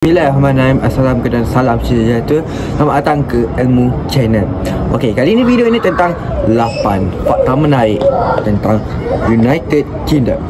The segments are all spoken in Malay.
Bismillahirrahmanirrahim. Assalamualaikum dan salam sejahtera. Selamat datang ke Ilmu Channel. Okey, kali ini video ini tentang 8 fakta menarik tentang United Kingdom.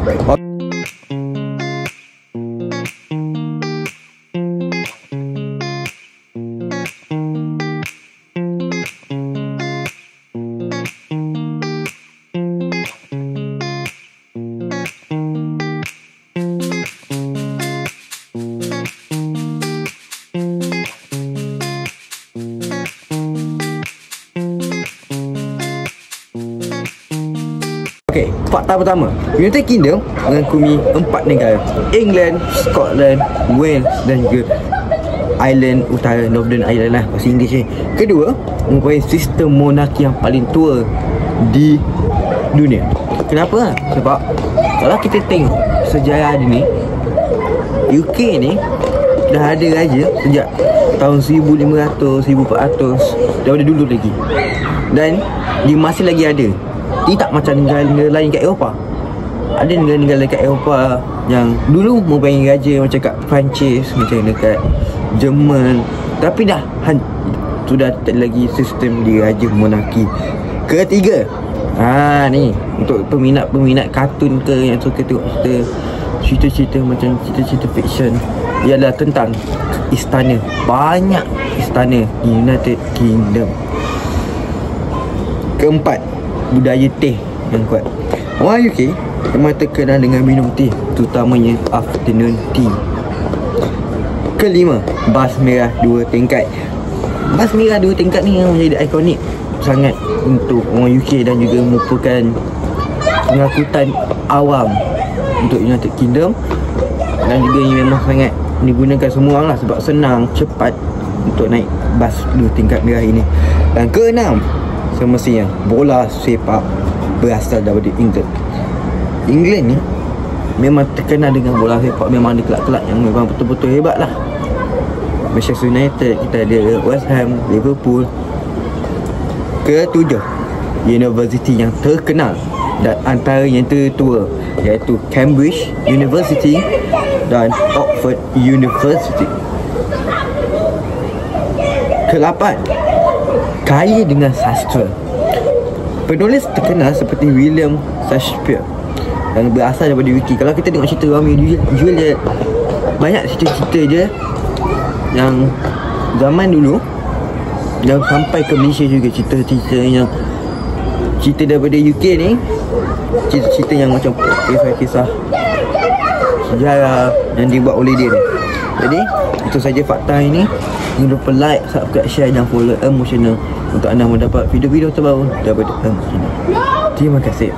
Okey, fakta pertama. United Kingdom mengagumi 4 negara: England, Scotland, Wales dan juga Ireland Utara, Northern Ireland lah bahasa Inggeris ni. Kedua, mempunyai sistem monarki yang paling tua di dunia. Kenapa? Sebab kalau kita tengok sejarah ni, UK ni dah ada raja sejak tahun 1500, 1400, daripada dulu lagi. Dan dia masih lagi ada. Tidak macam negara-negara lain kat Eropah. Ada negara-negara kat Eropah yang dulu mempunyai raja macam kat Perancis, macam dekat Jerman, tapi dah sudah tak lagi sistem di raja monarki. Ketiga, ni untuk peminat-peminat kartun ke yang suka tengok cerita-cerita macam cerita-cerita fiction, ialah tentang istana. Banyak istana di United Kingdom. Keempat, budaya teh yang kuat. Orang UK memang terkenal dengan minum teh, terutamanya afternoon tea. Kelima, bas merah 2 tingkat. Bas merah 2 tingkat ni yang menjadi ikonik sangat untuk orang UK dan juga merupakan pengangkutan awam untuk United Kingdom, dan juga ini memang sangat digunakan semua orang lah sebab senang, cepat untuk naik bas 2 tingkat merah ini. Dan keenam, semestinya bola sepak berasal daripada England. England ni memang terkenal dengan bola sepak. Memang ada kelab-kelab yang memang betul-betul hebat lah. Manchester United, kita ada West Ham, Liverpool. Ketujuh, universiti yang terkenal dan antara yang tertua, iaitu Cambridge University dan Oxford University. Kelapan, kaya dengan sastra. Penulis terkenal seperti William Shakespeare yang berasal daripada UK. Kalau kita tengok cerita Romeo Juliet, banyak cerita-cerita je yang zaman dulu dan sampai ke Malaysia juga. Cerita-cerita yang cerita daripada UK ni, cerita-cerita yang macam kisah-kisah sejarah yang dibuat oleh dia ni. Jadi itu saja fakta ini. Jangan lupa like, subscribe, share dan follow Ilmu Channel untuk anda mendapat video-video terbaru daripada Ilmu Channel. Terima kasih.